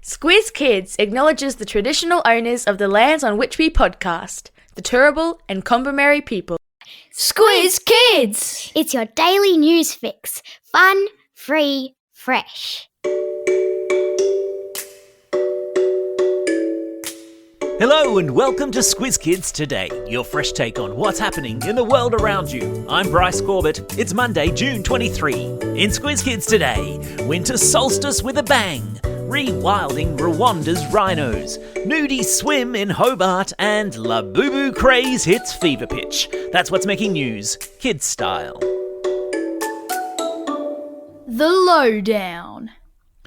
Squiz Kids acknowledges the traditional owners of the lands on which we podcast, the Turrbal and Kombumerri people. Squiz Kids! It's your daily news fix. Fun, free, fresh. Hello and welcome to Squiz Kids Today, your fresh take on what's happening in the world around you. I'm Bryce Corbett. It's Monday, June 23. In Squiz Kids Today, winter solstice with a bang, Rewilding Rwanda's rhinos, Nudie swim in Hobart, and Labubu craze hits fever pitch. That's what's making news, kids style. The Lowdown.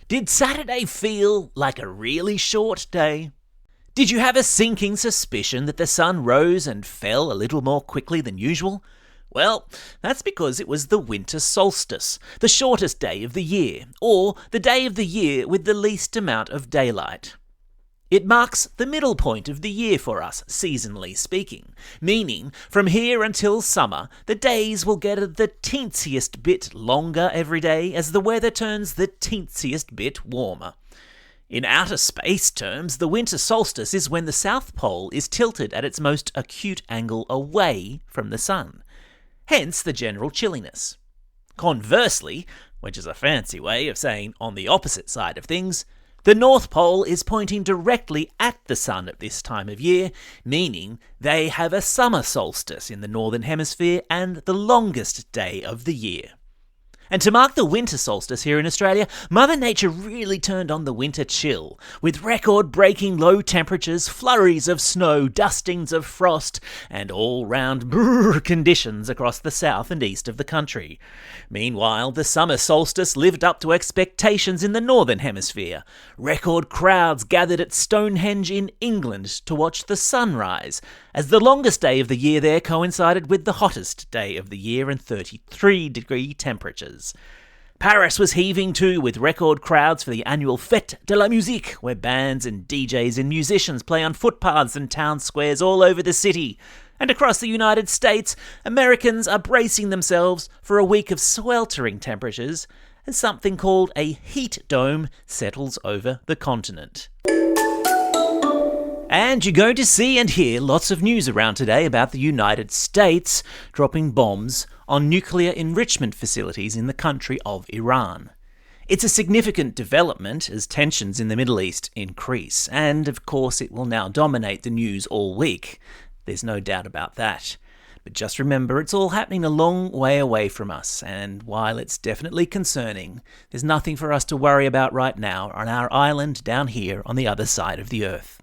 Did Saturday feel like a really short day? Did you have a sinking suspicion that the sun rose and fell a little more quickly than usual? Well, that's because it was the winter solstice, the shortest day of the year, or the day of the year with the least amount of daylight. It marks the middle point of the year for us, seasonally speaking, meaning from here until summer, the days will get the teensiest bit longer every day as the weather turns the teensiest bit warmer. In outer space terms, the winter solstice is when the South Pole is tilted at its most acute angle away from the sun. Hence the general chilliness. Conversely, which is a fancy way of saying on the opposite side of things, the North Pole is pointing directly at the sun at this time of year, meaning they have a summer solstice in the Northern Hemisphere and the longest day of the year. And to mark the winter solstice here in Australia, Mother Nature really turned on the winter chill, with record-breaking low temperatures, flurries of snow, dustings of frost, and all-round brrr conditions across the south and east of the country. Meanwhile, the summer solstice lived up to expectations in the northern hemisphere. Record crowds gathered at Stonehenge in England to watch the sunrise, as the longest day of the year there coincided with the hottest day of the year and 33-degree temperatures. Paris was heaving too, with record crowds for the annual Fête de la Musique, where bands and DJs and musicians play on footpaths and town squares all over the city. And across the United States, Americans are bracing themselves for a week of sweltering temperatures as something called a heat dome settles over the continent. And you're going to see and hear lots of news around today about the United States dropping bombs on nuclear enrichment facilities in the country of Iran. It's a significant development as tensions in the Middle East increase, and of course it will now dominate the news all week. There's no doubt about that. But just remember, it's all happening a long way away from us, and while it's definitely concerning, there's nothing for us to worry about right now on our island down here on the other side of the earth.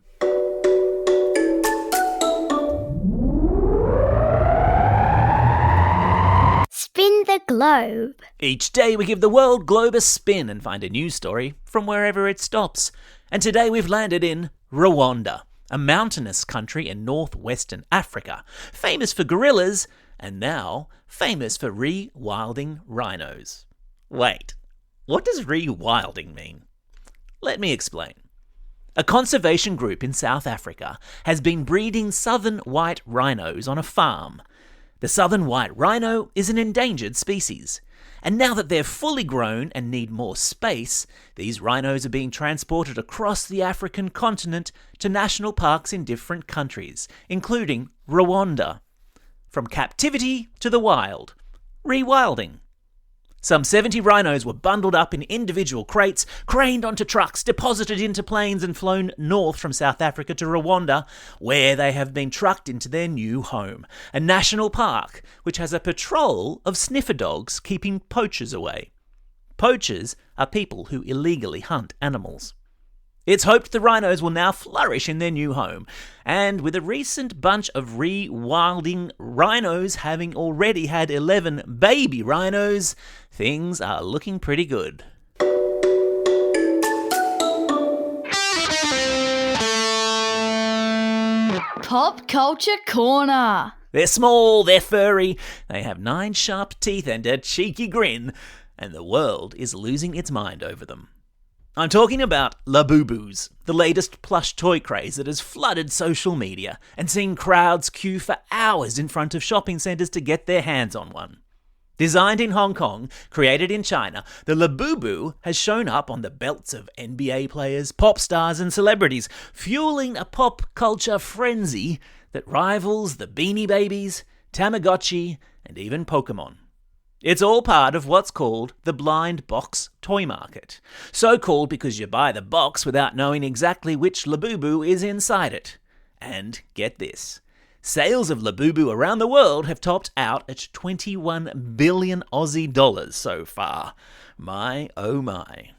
Spin the globe. Each day we give the world globe a spin and find a news story from wherever it stops. And today we've landed in Rwanda, a mountainous country in northwestern Africa, famous for gorillas and now famous for rewilding rhinos. Wait, what does rewilding mean? Let me explain. A conservation group in South Africa has been breeding southern white rhinos on a farm. The southern white rhino is an endangered species, and now that they're fully grown and need more space, these rhinos are being transported across the African continent to national parks in different countries, including Rwanda. From captivity to the wild. Rewilding. Some 70 rhinos were bundled up in individual crates, craned onto trucks, deposited into planes and flown north from South Africa to Rwanda, where they have been trucked into their new home, a national park which has a patrol of sniffer dogs keeping poachers away. Poachers are people who illegally hunt animals. It's hoped the rhinos will now flourish in their new home, and with a recent bunch of rewilding rhinos having already had 11 baby rhinos, things are looking pretty good. Pop Culture Corner. They're small, they're furry, they have 9 sharp teeth and a cheeky grin, and the world is losing its mind over them. I'm talking about Labubus, the latest plush toy craze that has flooded social media and seen crowds queue for hours in front of shopping centres to get their hands on one. Designed in Hong Kong, created in China, the Labubu has shown up on the belts of NBA players, pop stars and celebrities, fueling a pop culture frenzy that rivals the Beanie Babies, Tamagotchi and even Pokemon. It's all part of what's called the blind box toy market. So called because you buy the box without knowing exactly which Labubu is inside it. And get this. Sales of Labubu around the world have topped out at 21 billion Aussie dollars so far. My oh my.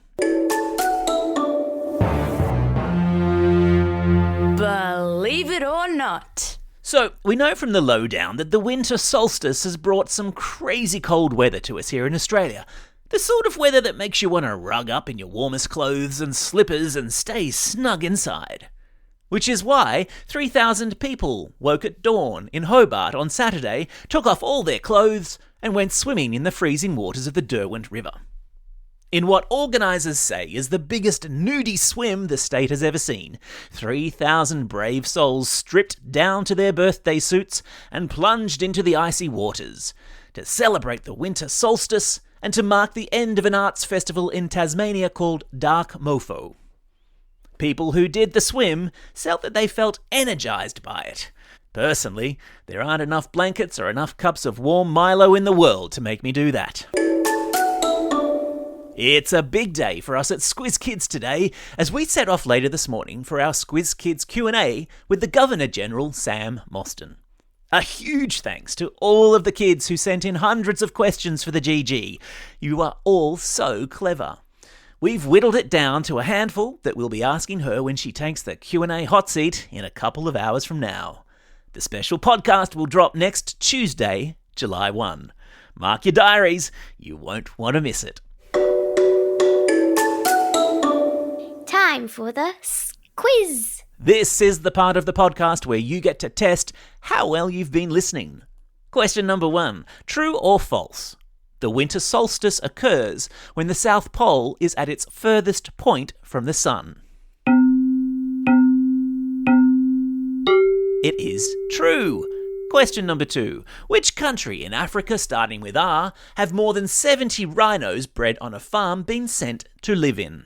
Believe it or not. So, we know from the lowdown that the winter solstice has brought some crazy cold weather to us here in Australia. The sort of weather that makes you want to rug up in your warmest clothes and slippers and stay snug inside. Which is why 3,000 people woke at dawn in Hobart on Saturday, took off all their clothes and went swimming in the freezing waters of the Derwent River. In what organisers say is the biggest nudie swim the state has ever seen, 3,000 brave souls stripped down to their birthday suits and plunged into the icy waters to celebrate the winter solstice and to mark the end of an arts festival in Tasmania called Dark Mofo. People who did the swim said that they felt energised by it. Personally, there aren't enough blankets or enough cups of warm Milo in the world to make me do that. It's a big day for us at Squiz Kids today, as we set off later this morning for our Squiz Kids Q&A with the Governor-General Sam Mostyn. A huge thanks to all of the kids who sent in hundreds of questions for the GG. You are all so clever. We've whittled it down to a handful that we'll be asking her when she takes the Q&A hot seat in a couple of hours from now. The special podcast will drop next Tuesday, July 1. Mark your diaries, you won't want to miss it. Time for the quiz. This is the part of the podcast where you get to test how well you've been listening. Question number 1. True or false? The winter solstice occurs when the South Pole is at its furthest point from the sun. It is true. Question number 2. Which country in Africa starting with R have more than 70 rhinos bred on a farm been sent to live in?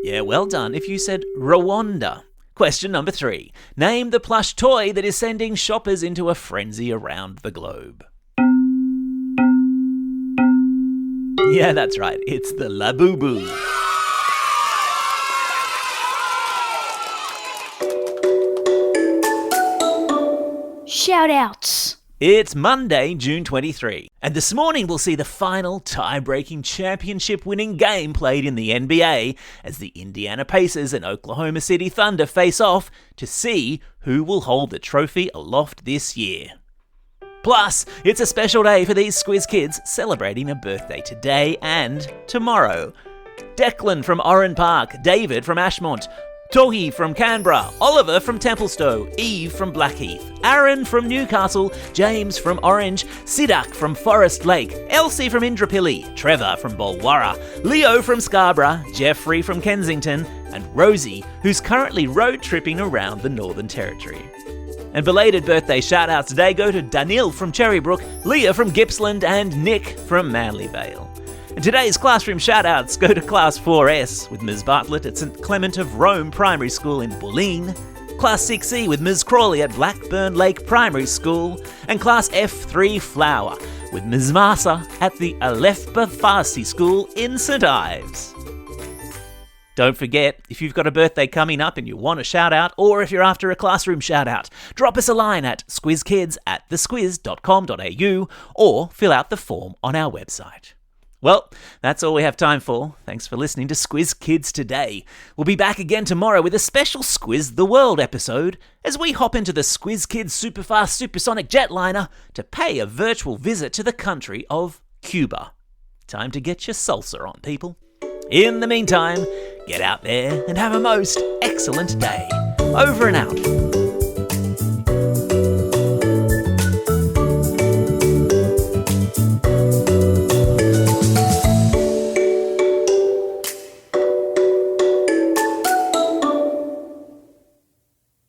Yeah, well done if you said Rwanda. Question number 3. Name the plush toy that is sending shoppers into a frenzy around the globe. Yeah, that's right. It's the Labubu. Shout-outs. It's Monday, June 23, and this morning we'll see the final tie-breaking championship-winning game played in the NBA as the Indiana Pacers and Oklahoma City Thunder face off to see who will hold the trophy aloft this year. Plus, it's a special day for these Squiz kids celebrating a birthday today and tomorrow. Declan from Oran Park, David from Ashmont, Tohi from Canberra, Oliver from Templestowe, Eve from Blackheath, Aaron from Newcastle, James from Orange, Sidak from Forest Lake, Elsie from Indrapilli, Trevor from Bulwarra, Leo from Scarborough, Jeffrey from Kensington, and Rosie, who's currently road tripping around the Northern Territory. And belated birthday shout-outs today go to Daniil from Cherrybrook, Leah from Gippsland, and Nick from Manly Vale. And today's classroom shout-outs go to Class 4S with Ms Bartlett at St Clement of Rome Primary School in Bulleen, Class 6E with Ms Crawley at Blackburn Lake Primary School, and Class F3 Flower with Ms Massa at the Alefba Farsi School in St Ives. Don't forget, if you've got a birthday coming up and you want a shout-out, or if you're after a classroom shout-out, drop us a line at squizkids@thesquiz.com.au or fill out the form on our website. Well, that's all we have time for. Thanks for listening to Squiz Kids today. We'll be back again tomorrow with a special Squiz the World episode as we hop into the Squiz Kids Superfast Supersonic Jetliner to pay a virtual visit to the country of Cuba. Time to get your salsa on, people. In the meantime, get out there and have a most excellent day. Over and out.